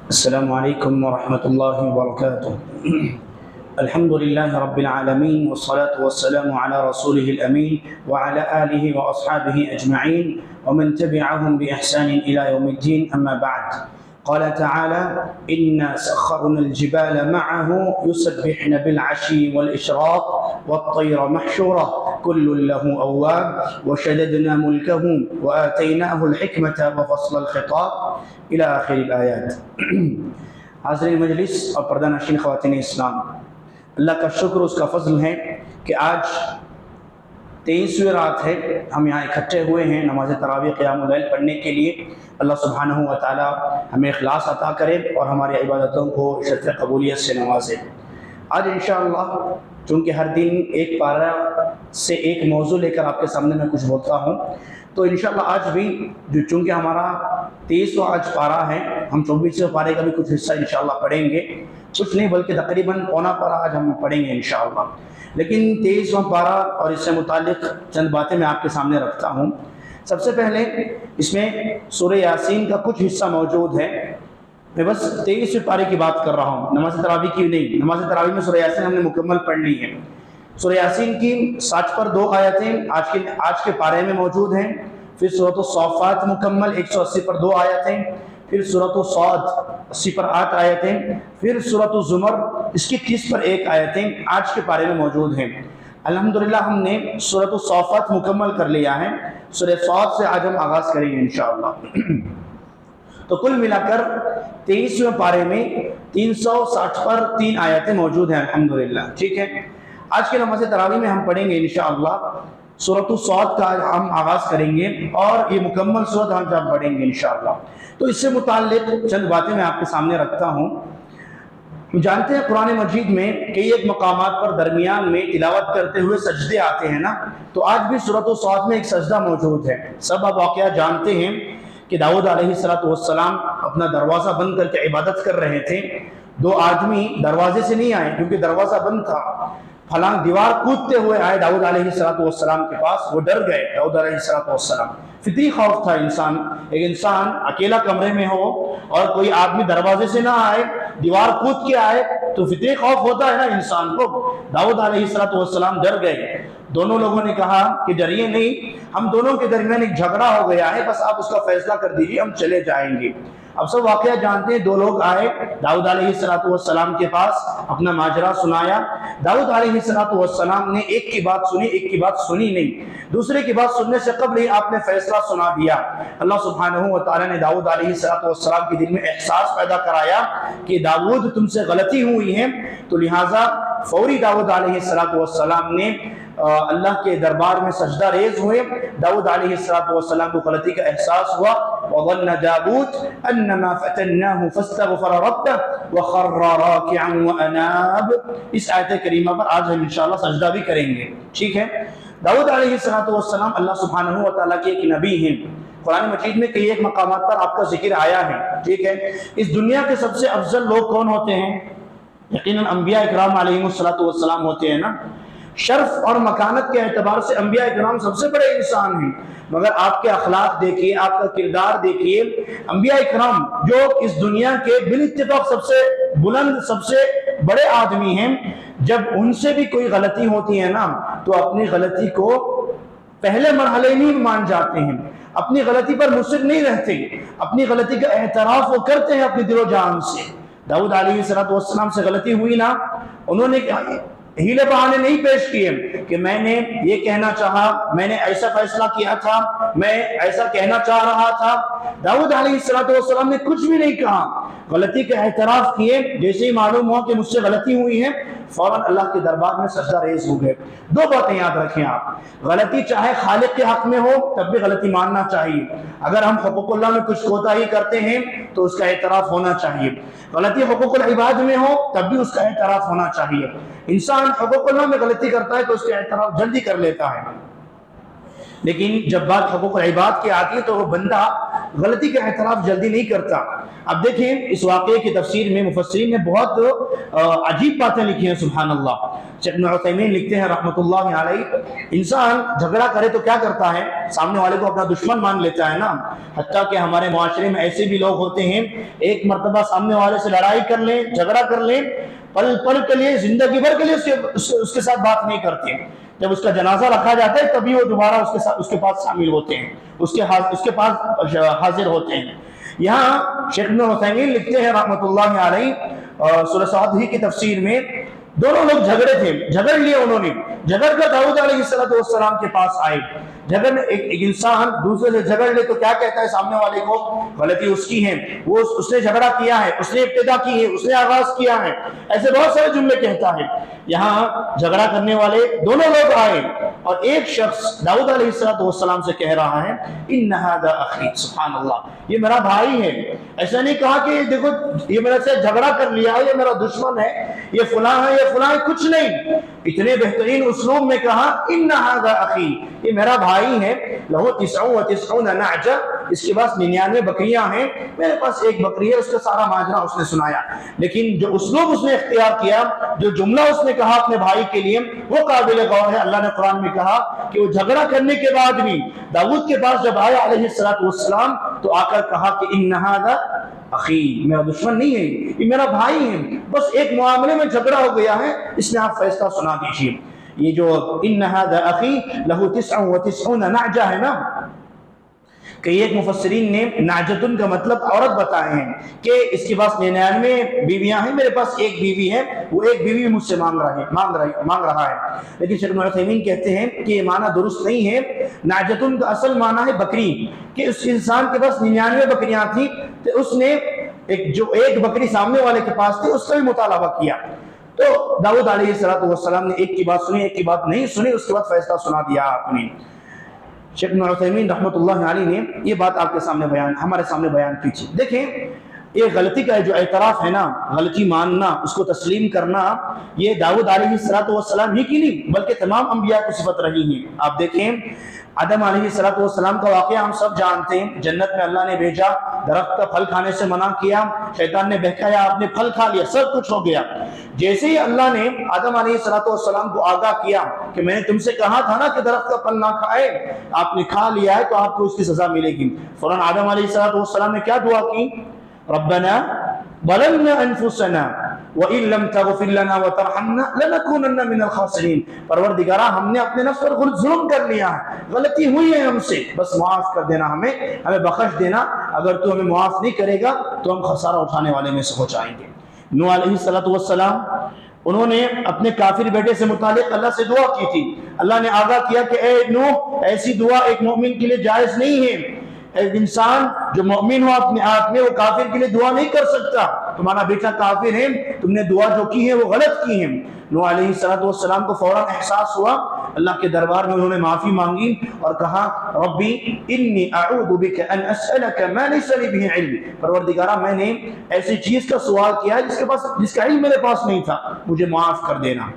अस्सलामु अलैकुम वरहमतुल्लाहि वबरकातुहू। अल्हम्दुलिल्लाहि रब्बिल आलमीन वस्सलातु वस्सलामु अला रसूलिहिल अमीन व अला आलिहि व अस्हाबिहि अजमईन व मन तबिअहुम बि इहसानिन इला यौमिद्दीन, अम्मा बअद। क़ाल तआला इन्ना सख़्ख़रनल जिबाला मअहू युसब्बिहना बिल अशी वल इशराक़ वत्तैर महशूरा कुल्लुन लहू अव्वाब व शददना मुल्कहू व आतैनाहुल हिकमत व फ़स्लल ख़िताब इला आखिरिल आयात। हाज़रीन मजलिस और पर्दा नशीन ख़वातीन इस्लाम, अल्लाह का शुक्र, उसका फ़ज़ल है कि आज 23वीं रात है। हम यहाँ इकट्ठे हुए हैं नमाज तरावी क़ियामुल लैल पढ़ने के लिए। अल्लाह सुब्हानहू व तआला हमें इख़लास अता करे और हमारी इबादतों को शर्त कबूलियत से नवाजे। आज इंशाअल्लाह चूँकि हर दिन एक पारा से एक मौजू लेकर आपके सामने मैं कुछ बोलता हूँ, तो इंशाअल्लाह आज भी जो चूँकि हमारा 23वां आज पारा है, हम 24वें पारे का भी कुछ हिस्सा इंशाअल्लाह पढ़ेंगे। कुछ नहीं बल्कि तकरीबन पौना पारा आज हम पढ़ेंगे इंशाअल्लाह। लेकिन 23वां पारा और इससे मुताल्लिक़ चंद बातें मैं आपके सामने रखता हूँ। सबसे पहले इसमें सूरह यासीन का कुछ हिस्सा मौजूद है। मैं बस 23वें पारे की बात कर रहा हूँ, नमाज तरावी की नहीं। नमाज तरावी में सूरह यासीन हमने मुकम्मल पढ़ ली है। सूरह यासीन की 60 पर 2 आयतें आज के पारे में मौजूद हैं। फिर सूरत सौफ़ात मुकम्मल 180 पर 2 आयतें, फिर सूरत सौद 80 पर 8 आयतें, फिर सूरत ज़ुमर इसकी 30 पर 1 आयतें आज के पारे में मौजूद हैं। अल्हम्दुलिल्लाह हमने सूरत सौफ़ात मुकम्मल कर लिया है। सूरह सौद से आज हम आगाज़ करेंगे इंशाअल्लाह। तो कुल मिलाकर 23वें पारे में 360 पर 3 आयतें मौजूद हैं अल्हम्दुलिल्लाह। ठीक है, आज के नमाज तरावी में हम पढ़ेंगे इंशाअल्लाह सूरत सौद का हम आगाज़ करेंगे और ये मुकम्मल सूरत हम जब पढ़ेंगे इंशाअल्लाह। तो इससे मुताल्लिक़ चंद बातें मैं आपके सामने रखता हूँ। हम जानते हैं कुरान मजीद में कई एक मकामात पर दरमियान में तिलावत करते हुए सजदे आते हैं ना, तो आज भी सूरत सौद में एक सजदा मौजूद है। सब आप वाक़या जानते हैं कि दाऊद अलैहिस्सलाम अपना दरवाज़ा बंद करके इबादत कर रहे थे। 2 आदमी दरवाजे से नहीं आए क्योंकि दरवाज़ा बंद था, फलांग दीवार कूदते हुए आए दाऊद अलैहिस्सलाम के पास। वो डर गए दाऊद अलैहिस्सलाम। फितरी खौफ था। एक इंसान अकेला कमरे में हो और कोई आदमी दरवाजे से ना आए, दीवार कूद के आए, तो फितरी खौफ होता है ना इंसान को। दाऊद अलैहिस्सलाम डर गए। दोनों लोगों ने कहा कि डरिए नहीं, हम दोनों के दरमियान एक झगड़ा हो गया है, बस आप उसका फैसला कर दीजिए, हम चले जाएंगे। अब सब वाकया जानते हैं। 2 लोग आए दाऊद अलैहिस्सलाम के पास, अपना माजरा सुनाया। दाऊद अलैहिस्सलाम ने एक की बात सुनी, एक की बात सुनी नहीं। दूसरे की बात सुनने से कबल ही आपने फैसला सुना दिया। अल्लाह सुब्हानहू व तआला ने दाऊद अलैहिस्सलाम के दिल में एहसास पैदा कराया कि दाऊद तुमसे गलती हुई है, तो लिहाजा फौरी दाऊद अलैहिस्सलाम ने अल्लाह के दरबार में सजदा रेज हुए। दाऊद अलैहिस्सलाम को गलती का एहसास हुआ। वज़न्न दाऊद अन्नमा फतन्नाहु फस्तग़फ़र रब्बहु व ख़र्रा राकिअन व अनाब। इस आयत करीमा पर आज हम इंशाअल्लाह सजदा भी करेंगे। ठीक है, दाऊद अलैहिस्सलाम अल्लाह सुब्हानहू व तआला के एक नबी हैं। कुरान मजीद में कई एक मकामात पर आपका जिक्र आया है। ठीक है, इस दुनिया के सबसे अफजल लोग कौन होते हैं? यकीनन अंबिया इकराम अलैहिमुस्सलाम होते हैं ना। शर्फ और मकानत के एतबार से अंबिया इकराम सबसे बड़े इंसान हैं, मगर आपके अखलाक देखिए, आपका किरदार देखिए। अंबिया इकराम जो इस दुनिया के बिल-इत्तिफाक सबसे बुलंद, सबसे बड़े आदमी हैं, जब उनसे भी कोई गलती होती है ना, तो अपनी गलती को पहले मरहले में मान जाते हैं, अपनी गलती पर मुसिर नहीं रहते, अपनी गलती का एतराफ वो करते हैं अपनी दिलो जान से। दाऊद अलैहिस्सलाम से गलती हुई ना, उन्होंने हीले बहाने नहीं पेश किए कि मैंने ये कहना चाहा, मैंने ऐसा फैसला किया था, मैं ऐसा कहना चाह रहा था। दाऊद अलैहिस्सलाम ने कुछ भी नहीं कहा, गलती का एतराफ किए। जैसे ही मालूम हुआ कि मुझसे गलती हुई है, फौरन अल्लाह के दरबार में सजदा रेज हो गए। 2 बातें याद रखें आप, गलती चाहे खालिक के हक में हो तब भी गलती मानना चाहिए। अगर हम हुकूकुल्लाह में कुछ कोताही करते हैं तो उसका एतराफ होना चाहिए। गलती हुकूकुल इबाद में हो तब भी उसका एतराफ होना चाहिए। इंसान हुकूकुल्लाह में गलती करता है तो उसका एतराफ जल्दी कर लेता है, लेकिन जब बात हुकूकुल इबाद की आती है तो वो बंदा गलती का एतराफ जल्दी नहीं करता। अब देखें इस वाक़े की तफसीर में मुफस्सिरीन ने बहुत अजीब बातें लिखी हैं, सुभान अल्लाह। शेख इब्न उथैमीन लिखते हैं रहमतुल्लाहि अलैह, इंसान झगड़ा करे तो क्या करता है, सामने वाले को अपना दुश्मन मान लेता है ना। हत्ता कि हमारे मुआशरे में ऐसे भी लोग होते हैं, एक मर्तबा सामने वाले से लड़ाई कर लें, झगड़ा कर लें, पल पल के लिए, जिंदगी भर के लिए उसके साथ बात नहीं करते। जब उसका जनाजा रखा जाता है तभी वो दोबारा उसके पास शामिल होते हैं, उसके पास हाजिर होते हैं। यहाँ शेख इब्न उथैमीन लिखते हैं रहमतुल्लाहि अलैह सूरह साद की तफसीर में, दोनों लोग झगड़े थे, झगड़ लिए उन्होंने, झगड़ कर दाऊद अलैहिस्सलाम के पास आए। झगड़ एक इंसान दूसरे से झगड़ ले तो क्या कहता है सामने वाले को, गलती उसकी है, वो उसने झगड़ा किया है, उसने इब्तिदा की है, उसने आगाज किया है, ऐसे बहुत सारे जुमले कहता है। यहाँ झगड़ा करने वाले दोनों लोग आए और एक शख्स दाऊद अलैहिस्सलाम से कह रहा है, इन्ना हादा अखी, सुभान अल्लाह, ये मेरा भाई है। ऐसा नहीं कहा कि देखो ये मेरे से झगड़ा कर लिया, ये मेरा दुश्मन है, ये फलां है, ये फलां है, कुछ नहीं। इतने बेहतरीन उसलूब में कहा, इन्ना हादा अखी, ये मेरा भाई है, लहू तिस्ऊ व तिस्ऊन नाजा, इसके पास 99 बकरियां हैं, मेरे पास एक बकरी है। उसका सारा माजरा उसने सुनाया, लेकिन जो उसलूब उसने इख्तियार किया, जो जुमला उसने कहा अपने भाई के लिए, वो काबिल गौर है। अल्लाह ने कुरान में कहा कि वो झगड़ा करने के बाद भी दाऊद के पास जब आया अलैहिस्सलातु वस्सलाम, तो आकर कहा कि इन्ना हादा अखी, मेरा दुश्मन नहीं है, ये मेरा भाई है, बस एक मामले में झगड़ा हो गया है, इसमें आप फैसला सुना दीजिए। ये जो इन्ना हादा अखी लहू तिस्ऊ व तिस्ऊन नाजा है ना, कई एक मुफस्सिरीन ने नाजतुन का मतलब औरत बताए हैं कि इसके पास 99 बीवियां हैं, मेरे पास एक बीवी है, वो एक बीवी मुझसे मांग रहा है। लेकिन शेख इब्न उथैमीन कहते हैं कि ये माना दुरुस्त नहीं है। नाजतुन का असल माना है बकरी, कि उस इंसान के पास 99 बकरियां थी, तो उसने एक बकरी सामने वाले के पास थी, उसका भी मुतालबा किया। तो दाऊद अलैहिस्सलाम ने एक की बात सुनी, एक की बात नहीं सुनी, उसके बाद फैसला सुना दिया आपने। शेख इब्न उथैमीन रहमतुल्लाहि अलैह ने ये बात हमारे सामने बयान की थी। देखें, ये गलती का जो एतराफ़ है ना, गलती मानना, उसको तस्लीम करना, ये दाऊद अलैहिस्सलाम ही की नहीं बल्कि तमाम अंबिया की सिफत रही है। आप देखें, आदम अलैहिस्सलाम का वाक़या हम सब जानते हैं। जन्नत में अल्लाह ने भेजा, दरख्त का फल खाने से मना किया, शैतान ने बहकाया, आपने फल खा लिया, सब कुछ हो गया। जैसे ही अल्लाह ने आदम अलैहिस्सलाम को आगाह किया कि मैंने तुमसे कहा था ना कि दरख्त का फल ना खाए, आपने खा लिया है तो आपको उसकी सजा मिलेगी। फौरन आदम अलैहिस्सलाम ने क्या दुआ की, रब्बना ज़लमना अनफुसना व इन लम तग़फिर लना व तरहमना लनकूनन्ना मिनल खासिरीन। परवरदिगारा, हमने अपने नफ्स पर जुल्म कर लिया है, गलती हुई है हमसे, बस माफ कर देना, हमें बख्श देना। अगर तू हमें माफ नहीं करेगा तो हम खसारा उठाने वाले में से हो जाएंगे। नूह अलैहिस्सलातु वस्सलाम, उन्होंने अपने काफिर बेटे से मुतालिक अल्लाह से दुआ की थी। अल्लाह ने आगाह किया कि ए नूह, ऐसी दुआ एक मोमिन के लिए जायज नहीं है। एक इंसान जो मोमिन हो अपने आप में, वो काफिर के लिए दुआ नहीं कर सकता। तुम्हारा बेटा काफिर है, तुमने दुआ जो की है वो गलत की है। नूह अलैहिस्सलाम को फौरन एहसास हुआ, अल्लाह के दरबार में उन्होंने माफी मांगी और कहा, रब्बी इन्नी अऊज़ु बिका अन असअलका मा लैसा ली बिही इल्म, परवरदिगारा, मैंने ऐसी चीज का सवाल किया जिसका इल्म मेरे पास नहीं था, मुझे माफ कर देना।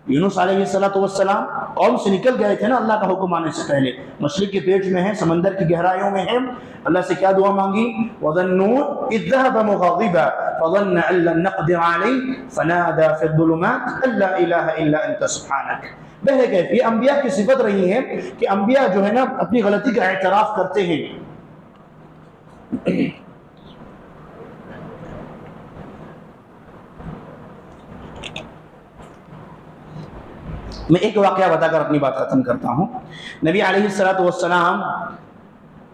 यूनुस अलैहिस्सलाम कौम से निकल गए थे ना अल्लाह का हुक्म आने से पहले, मछली के पेट में है, समंदर की गहराइयों में है। अल्लाह से क्या दुआ मांगी, वज़न्नून इज़ ज़हब मुग़ाज़िबा फ़ज़न्न अन लन नक़दिर अलैहि फ़नादा फ़िज़्ज़ुलुमात अल्ला इलाहा इल्ला अंत सुब्हानक। बहरकैफ़ ये अंबिया की सिफत रही है कि अंबिया जो है ना अपनी गलती का एतराफ़ करते हैं। मैं एक वाक़या बताकर अपनी बात खत्म करता हूँ। नबी अलैहिस्सलातु वस्सलाम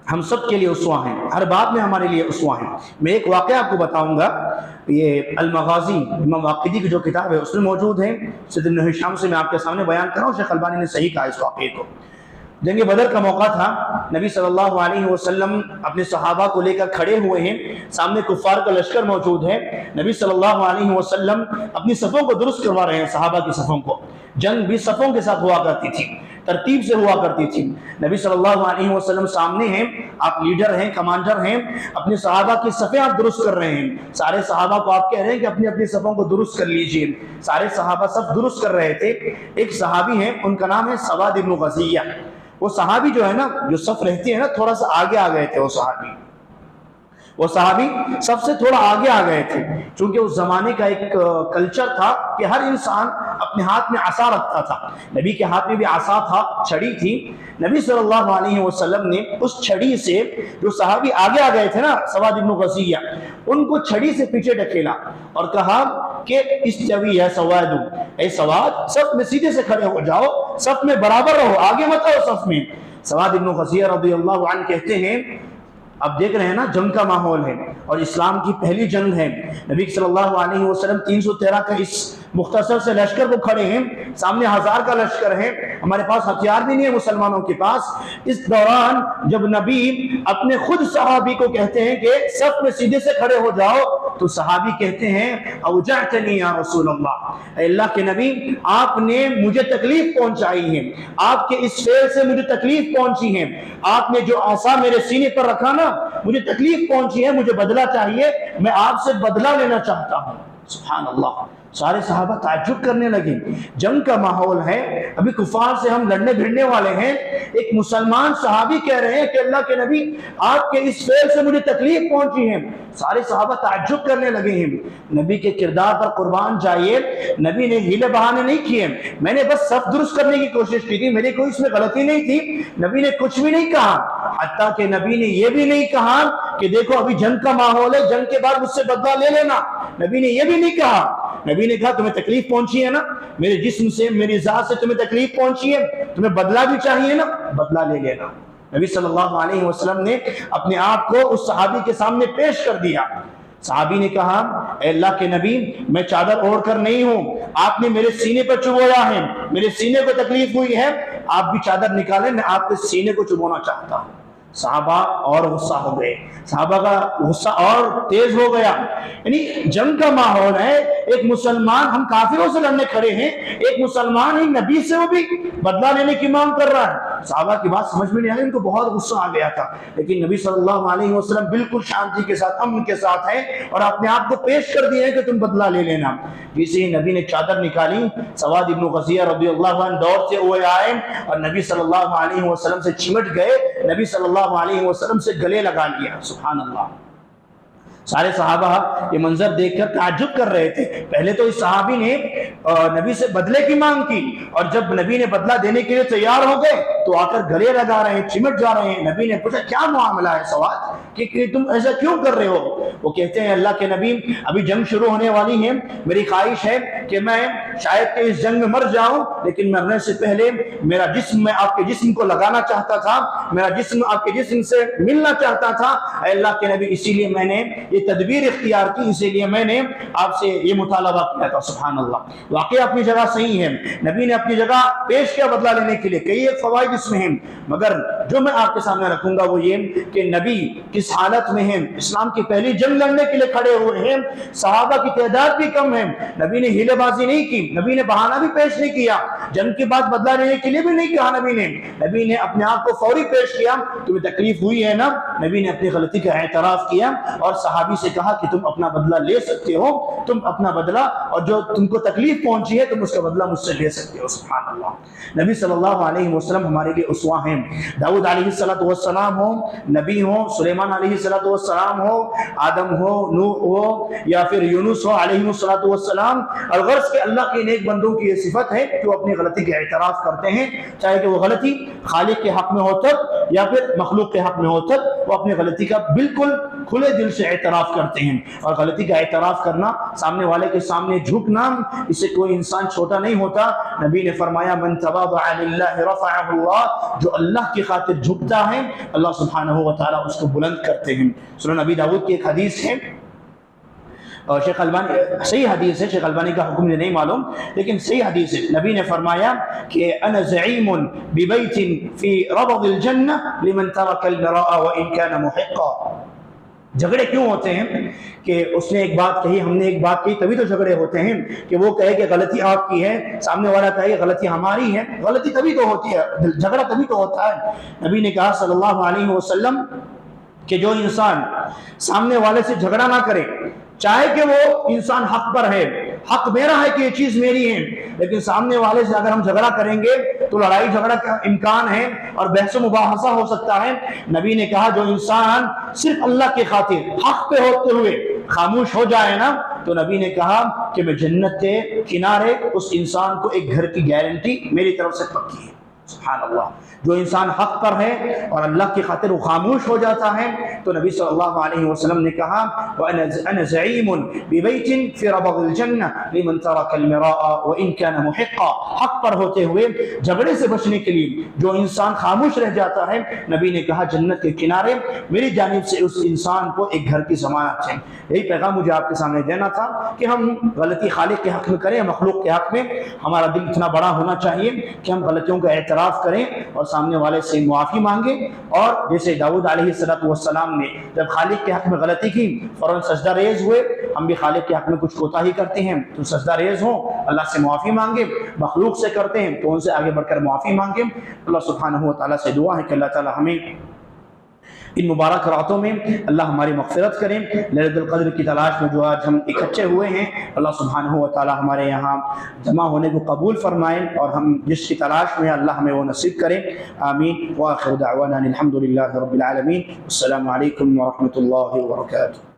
हम सब के लिए उसवा हैं, हर बात में हमारे लिए उसवा हैं। मैं एक वाक़या आपको बताऊंगा, ये अल-मग़ाज़ी इमाम वाक़िदी की जो किताब है उसमें मौजूद है। सैयद इब्न हिशाम से मैं आपके सामने बयान कर रहा हूँ, शेख अलबानी ने सही कहा इस वाक़े को। जंग बदर का मौका था, नबी सल्लल्लाहु अलैहि वसल्लम अपने सहाबा को लेकर खड़े हुए हैं, सामने कुफ़ार का लश्कर मौजूद है। नबी सल्लल्लाहु अलैहि वसल्लम अपनी सफ़ों को दुरुस्त करवा रहे हैं, सहाबा की सफ़ों को। जंग भी सफ़ों के साथ हुआ करती थी, तरतीब से हुआ करती थी। नबी सल्लल्लाहु अलैहि वसल्लम सामने हैं, आप लीडर हैं, कमांडर हैं, अपने सहाबा की सफ़ें आप दुरुस्त कर रहे हैं। सारे सहाबा को आप कह रहे हैं कि अपनी अपनी सफ़ों को दुरुस्त कर लीजिए। सारे सहाबा सब दुरुस्त कर रहे थे। एक सहाबी हैं, उनका नाम है सवाद इब्न गज़िया। वो सहाबी जो है ना, जो सफ़ रहती है ना, थोड़ा सा आगे आ गए थे वो सहाबी। वो सहाबी सबसे थोड़ा आगे आ गए थे, क्योंकि उस जमाने का एक कल्चर था कि हर इंसान अपने हाथ में आसा रखता था। नबी के हाथ में भी आसा था, छड़ी थी। नबी सल्लल्लाहु अलैहि वसल्लम ने उस छड़ी से जो सहाबी आगे आ गए थे ना, सवाद इब्न गज़िया, उनको छड़ी से पीछे ढकेला और कहा कि इस्तवी है सवादु, ए सवाद, सफ में सीधे से खड़े हो जाओ, सफ में बराबर रहो, आगे मत आओ सफ में। सवाद इब्न गज़िया रज़ियल्लाहु अन्हु कहते हैं, अब देख रहे हैं ना, जंग का माहौल है और इस्लाम की पहली जंग है। नबी सल्लल्लाहु अलैहि वसल्लम 313 का इस मुख्तसर से लश्कर को खड़े हैं, सामने 1000 का लश्कर है, हमारे पास हथियार भी नहीं है मुसलमानों के पास। इस दौरान जब नबी अपने खुद सहाबी को कहते हैं कि सफ में सीधे से खड़े हो जाओ, तो सहाबी कहते हैं औजअतनी या रसूल अल्लाह, अल्लाह के नबी, आपने मुझे तकलीफ पहुंचाई है, आपके इस फेल से मुझे तकलीफ पहुंची है, आपने जो आसा मेरे सीने पर रखा ना, मुझे तकलीफ पहुंची है, मुझे बदला चाहिए, मैं आपसे बदला लेना चाहता हूं। सुभान अल्लाह। सारे सहाबा ताज्जुब करने लगे, जंग का माहौल है, अभी कुफार से हम लड़ने भिड़ने वाले हैं, एक मुसलमान सहाबी कह रहे हैं कि अल्लाह के नबी, आपके इस फेल से मुझे तकलीफ पहुंची है। सारे सहाबा ताज्जुब करने लगे हैं। नबी के किरदार पर कुर्बान जाइए, नबी ने हीले बहाने नहीं किए, मैंने बस सफ दुरुस्त करने की कोशिश की थी, मेरी कोई इसमें गलती नहीं थी। नबी ने कुछ भी नहीं कहा, हत्ता कि नबी ने यह भी नहीं कहा कि देखो अभी जंग का माहौल है, जंग के बाद मुझसे बदला ले लेना। नबी ने यह भी नहीं कहा। नबी ने कहा तुम्हें तकलीफ पहुंची है ना, मेरे जिस्म से, मेरी जात से तुम्हें तकलीफ पहुंची है, तुम्हें बदला भी चाहिए ना, बदला ले लेना। नबी सल्लल्लाहु अलैहि वसल्लम ने अपने आप को उस सहाबी के सामने पेश कर दिया। सहाबी ने कहा, अल्लाह के नबी, मैं चादर ओढ़ कर नहीं हूं, आपने मेरे सीने पर चुभोया है, मेरे सीने को तकलीफ हुई है, आप भी चादर निकालें, मैं आपके सीने को चुभोना चाहता हूं। सहाबा और गुस्सा हो गए, सहाबा का गुस्सा और तेज हो गया। यानी जंग का माहौल है, एक मुसलमान, हम काफिरों से लड़ने खड़े हैं, एक मुसलमान ही नबी से वो भी बदला लेने की मांग कर रहा है। सहाबा की बात समझ में नहीं आई, उनको बहुत गुस्सा आ गया था, लेकिन नबी सल्लल्लाहु अलैहि वसल्लम बिल्कुल शांति के साथ, अमन के साथ है और अपने आप को पेश कर दिए कि तुम बदला ले लेना। जैसे ही नबी ने चादर निकाली, सवाद इब्न गज़िया रज़ियल्लाहु अन्हु दौड़ से हुए आए और नबी सल्लल्लाहु अलैहि वसल्लम से चिमट गए, नबी सल्लल्लाहु अलैहि वसल्लम से गले लगा लिया। सुभान अल्लाह। सारे सहाबा ये मंजर देखकर ताज्जुब कर रहे थे। पहले तो इस सहाबी ने नबी से बदले की मांग की और जब नबी ने बदला देने के लिए तैयार हो गए तो आकर गले लगा रहे हैं, चिमट जा रहे हैं। नबी ने पूछा क्या मामला है सवाद, कि तुम ऐसा क्यों कर रहे हो? वो कहते हैं अल्लाह के नबी, अभी जंग शुरू होने वाली है, मेरी ख्वाहिश है कि मैं शायद कि इस जंग में मर जाऊं, लेकिन मरने से पहले मेरा जिस्म, मैं आपके जिस्म को लगाना चाहता था, मेरा जिस्म आपके जिस्म से मिलना चाहता था। अल्लाह के नबी, इसीलिए मैंने ये तदबीर इख्तियार की, इसीलिए मैंने आपसे ये मुतालबा किया था। सुभान अल्लाह। वाकई अपनी जगह सही है, नबी ने अपनी जगह पेश किया बदला लेने के लिए, कई एक फवाइद इसमें हैं, मगर जो मैं आपके सामने रखूंगा वो ये कि नबी किस हालत में है, इस्लाम की पहली जंग लड़ने के लिए खड़े हुए हैं, सहाबा की तादाद भी कम है, नबी ने हीलेबाजी नहीं की, नबी ने बहाना भी पेश नहीं किया, जंग के बाद बदला लेने के लिए भी नहीं कहा नबी ने अपने आप को फौरी पेश किया। तुम्हें तकलीफ हुई है ना, नबी ने अपनी गलती का एतराफ किया और सहाबी से कहा कि तुम अपना बदला ले सकते हो, तुम अपना बदला, और जो तुमको तकलीफ पहुंची है तुम उसका बदला मुझसे ले सकते हो। सुभान अल्लाह। नबी सल्लल्लाहु अलैहि वसल्लम हमारे लिए उसवा हैं। दाऊद अलैहिस्सलातु वस्सलाम हो, नबी हो, सुलेमान अलैहिस्सलातु वस्सलाम हो, आदम हो, नूह हो, या फिर यूनुस हो अलैहिस्सलातु वस्सलाम, अलगर्ज के अल्लाह के नेक बंदों की ये सिफत है कि वो अपनी गलती का एतराफ करते हैं, चाहे कि वो गलती खालिक के हक में हो तब या फिर मखलूक के हक में हो तब, वो अपनी गलती का बिल्कुल खुले दिल से एतराफ करते हैं। और गलती का एतराफ करना, सामने वाले के सामने झुकना, इससे कोई इंसान छोटा नहीं होता। नबी ने फरमाया मन तवाज़अ लिल्लाहि रफ़अहु अल्लाह, जो अल्लाह की खातिर झुकता है अल्लाह सुब्हानहु व तआला उसको बुलंद करते हैं। सुनन नबी दाऊद की एक हदीस है, और शेख अलबानी, सही हदीस है, शेख अलबानी का हुक्म नहीं मालूम, लेकिन सही हदीस है। नबी ने फरमाया कि अना ज़ईमुन बिबैतिन फी रबदिल जन्नह लिमन तरकल मिराअ व इन कान मुहिक्का। झगड़े क्यों होते हैं कि उसने एक बात कही, हमने एक बात कही, तभी तो झगड़े होते हैं कि वो कहे कि गलती आपकी है, सामने वाला कहे कि गलती हमारी है। गलती तभी तो होती है, झगड़ा तभी तो होता है। नबी ने कहा सल्लल्लाहु अलैहि वसल्लम कि जो इंसान सामने वाले से झगड़ा ना करे, चाहे कि वो इंसान हक पर है, हक मेरा है कि ये चीज मेरी है, लेकिन सामने वाले से अगर हम झगड़ा करेंगे तो लड़ाई झगड़ा का इम्कान है और बहस मुबाहसा हो सकता है। नबी ने कहा जो इंसान सिर्फ अल्लाह के खातिर हक पे होते हुए खामोश हो जाए ना, तो नबी ने कहा कि मैं जन्नत के किनारे उस इंसान को एक घर की गारंटी मेरी तरफ से पक्की है। सुभान अल्लाह। जो इंसान हक पर है और अल्लाह की खातिर वो खामोश हो जाता है, तो नबी सल्लल्लाहु अलैहि वसल्लम ने कहा अना ज़ईमुन बिबैतिन फी रबदिल जन्नह लिमन तरकल मिराअ व इन कान मुहिक्का। हक पर होते हुए झगड़े से बचने के लिए जो इंसान खामोश रह जाता है, नबी ने कहा जन्नत के किनारे मेरी जानिब से उस इंसान को एक घर की ज़मानत है। यही पैगाम मुझे आपके सामने देना था कि हम गलती खालिक के हक में करें, मखलूक के हक में। हमारा दिल इतना बड़ा होना चाहिए कि हम गलतियों का एतराफ़ करें और सामने वाले से मुआफ़ी मांगे। और जैसे दाऊद अलैहिस्सलाम ने जब खालिक के हक में गलती की फौरन सजदा रेज हुए, हम भी खालिक के हक में कुछ कोताही करते हैं तो सजदा रेज हो, अल्लाह से मुआफ़ी मांगे। मखलूक से करते हैं तो उनसे आगे बढ़कर मुआफ़ी मांगे। अल्लाह सुब्हानहू व तआला से दुआ है कि अल्लाह ताला हमें इन मुबारक रातों में अल्लाह हमारी मग़फ़िरत करें। लैलतुल क़द्र की तलाश में जो आज हम इकट्ठे हुए हैं, अल्लाह सुब्हानहू व तआला हमारे यहाँ जमा होने को कबूल फरमाएँ और हम जिसकी तलाश में अल्लाह हमें वो नसीब करें। आमीन। व आखिरु दअवाना अनिल हम्दुलिल्लाहि रब्बिल आलमीन। अस्सलामु अलैकुम व रहमतुल्लाहि व बरकातुहू।